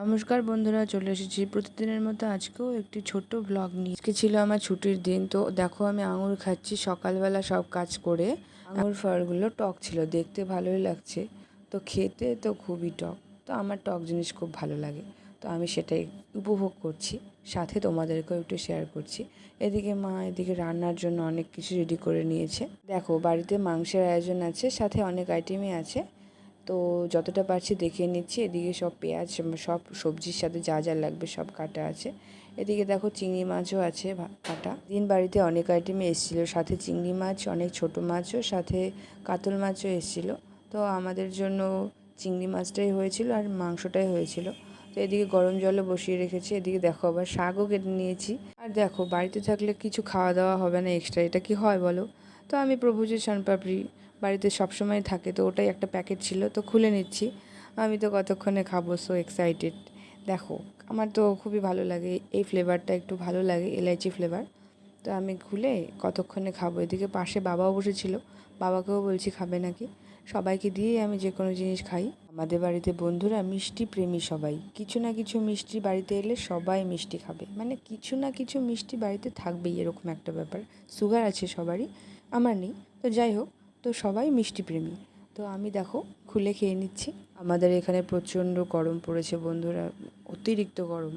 নমস্কার বন্ধুরা, চলে এসেছি প্রতিদিনের মতো আজকেও একটি ছোট্ট ব্লগ নিয়ে। আজকে ছিল আমার ছুটির দিন, তো দেখো আমি আঙুর খাচ্ছি সকালবেলা সব কাজ করে। আঙুর ফলগুলো টক ছিল, দেখতে ভালোই লাগছে, তো খেতে তো খুবই টক। তো আমার টক জিনিস খুব ভালো লাগে, তো আমি সেটাই উপভোগ করছি, সাথে তোমাদেরকেও একটু শেয়ার করছি। এদিকে মা এদিকে রান্নার জন্য অনেক কিছু রেডি করে নিয়েছে। দেখো বাড়িতে মাংসের আয়োজন আছে, সাথে অনেক আইটেমই আছে, তো যতটা পারছি দেখিয়ে নিচ্ছি। এদিকে সব পেঁয়াজ, সব সবজির সাথে যা যা লাগবে সব কাটা আছে। এদিকে দেখো চিংড়ি মাছও আছে কাটা। দিন বাড়িতে অনেক আইটেমই এসেছিলো, সাথে চিংড়ি মাছ, অনেক ছোট মাছও, সাথে কাতল মাছও এসেছিলো। তো আমাদের জন্য চিংড়ি মাছটাই হয়েছিল আর মাংসটাই হয়েছিল। তো এদিকে গরম জলও বসিয়ে রেখেছি। এদিকে দেখো আবার শাকও কেটে নিয়েছি। আর দেখো বাড়িতে থাকলে কিছু খাওয়া দাওয়া হবে না এক্সট্রা, এটা কি হয় বলো? তো আমি প্রভুজির শনপাপড়ি বাড়িতে সবসময় থাকে, তো ওটাই একটা প্যাকেট ছিল, তো খুলে নিচ্ছি। আমি তো কতক্ষণে খাবো, সো এক্সাইটেড। দেখো আমার তো খুবই ভালো লাগে এই ফ্লেভারটা, একটু ভালো লাগে এলাইচি ফ্লেভার। তো আমি খুলে কতক্ষণে খাবো। এদিকে পাশে বাবাও বসেছিল, বাবাকেও বলছি খাবে নাকি। সবাইকে দিয়েই আমি যে কোনো জিনিস খাই। আমাদের বাড়িতে বন্ধুরা মিষ্টি প্রেমী সবাই, কিছু না কিছু মিষ্টি বাড়িতে এলে সবাই মিষ্টি খাবে, মানে কিছু না কিছু মিষ্টি বাড়িতে থাকবেই, এরকম একটা ব্যাপার। সুগার আছে সবারই, আমার নেই, তো যাই হোক, তো সবাই মিষ্টি প্রেমী। তো আমি দেখো খুলে খেয়ে নিচ্ছি। আমাদের এখানে প্রচণ্ড গরম পড়েছে বন্ধুরা, অতিরিক্ত গরম,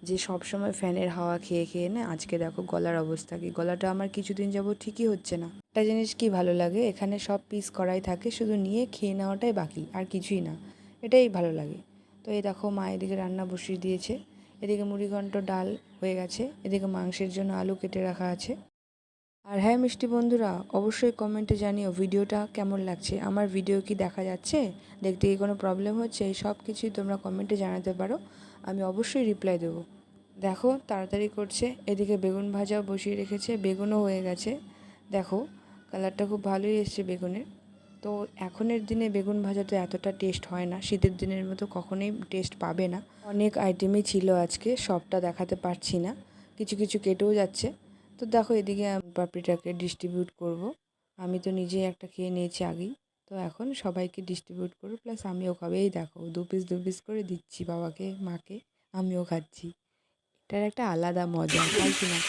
যে সব সময় ফ্যানের হাওয়া খেয়ে খেয়ে না আজকে দেখো গলার অবস্থা কি। গলাটা আমার কিছুদিন যাবত ঠিকই হচ্ছে না। একটা জিনিস কি ভালো লাগে, এখানে সব পিস করাই থাকে, শুধু নিয়ে খেয়ে নেওয়াটাই বাকি, আর কিছুই না, এটাই ভালো লাগে। তো এই দেখো মা এদিকে রান্না বসিয়ে দিয়েছে। এদিকে মুড়িঘণ্ট ডাল হয়ে গেছে, এদিকে মাংসের জন্য আলু কেটে রাখা আছে। আর হ্যাঁ মিষ্টি বন্ধুরা, অবশ্যই কমেন্টে জানিও ভিডিওটা কেমন লাগছে। আমার ভিডিও কি দেখা যাচ্ছে, দেখতে কি কোনো প্রবলেম হচ্ছে, এই সব কিছুই তোমরা কমেন্টে জানাতে পারো, আমি অবশ্যই রিপ্লাই দেবো। দেখো তাড়াতাড়ি করছে। এদিকে বেগুন ভাজাও বসিয়ে রেখেছে, বেগুনও হয়ে গেছে। দেখো কালারটা খুব ভালোই এসছে বেগুনের। তো এখনের দিনে বেগুন ভাজাতে এতটা টেস্ট হয় না, শীতের দিনের মতো কখনোই টেস্ট পাবে না। অনেক আইটেমই ছিল আজকে, সবটা দেখাতে পারছি না, কিছু কিছু কেটেও যাচ্ছে। তো দেখো এদিকে পাপড়িটাকে ডিস্ট্রিবিউট করব। আমি তো নিজেই একটা খেয়ে নিয়েছি আগেই, তো এখন সবাইকে ডিস্ট্রিবিউট করবো, প্লাস আমিও খাবো। এই দেখো দু পিস করে দিচ্ছি বাবাকে, মাকে, আমিও খাচ্ছি। এটার একটা আলাদা মজা, তাই কি না?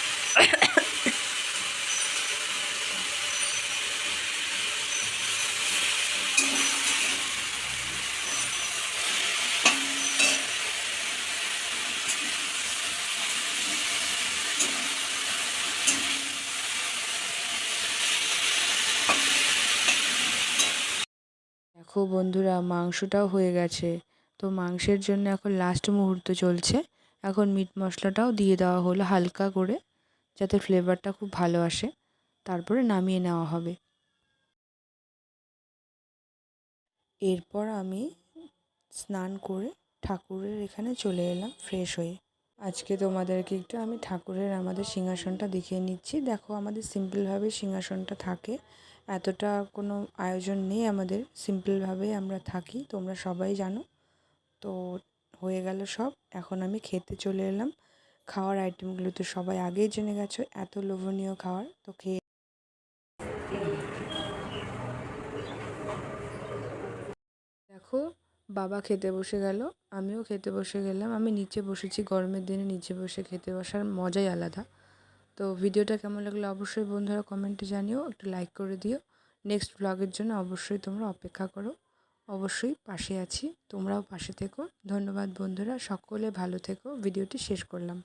দেখো বন্ধুরা মাংসটাও হয়ে গেছে। তো মাংসের জন্য এখন লাস্ট মুহূর্ত চলছে। এখন মিট মশলাটাও দিয়ে দেওয়া হলো হালকা করে, যাতে ফ্লেভারটা খুব ভালো আসে, তারপরে নামিয়ে নেওয়া হবে। এরপর আমি স্নান করে ঠাকুরের এখানে চলে এলাম ফ্রেশ হয়ে। আজকে তোমাদেরকে একটু আমি ঠাকুরের আমাদের সিংহাসনটা দেখিয়ে নিচ্ছি। দেখো আমাদের সিম্পলভাবে সিংহাসনটা থাকে, এতটা কোনো আয়োজন নেই আমাদের, সিম্পলভাবেই আমরা থাকি, তোমরা সবাই জানো। তো হয়ে গেল সব, এখন আমি খেতে চলে এলাম। খাওয়ার আইটেমগুলো তো সবাই আগেই জেনে গেছো, এত লোভনীয় খাওয়ার, তো খেয়ে দেখো বাবা খেতে বসে গেল, আমিও খেতে বসে গেলাম। আমি নিচে বসেছি, গরমের দিনে নিচে বসে খেতে বসার মজাই আলাদা। তো ভিডিওটা কেমন লাগলো অবশ্যই বন্ধুরা কমেন্টে জানিও, একটু লাইক করে দিও। নেক্সট ব্লগের জন্য অবশ্যই তোমরা অপেক্ষা করো, অবশ্যই পাশে আছি, তোমরাও পাশে থেকো। ধন্যবাদ বন্ধুরা, সকলে ভালো থেকো। ভিডিওটি শেষ করলাম।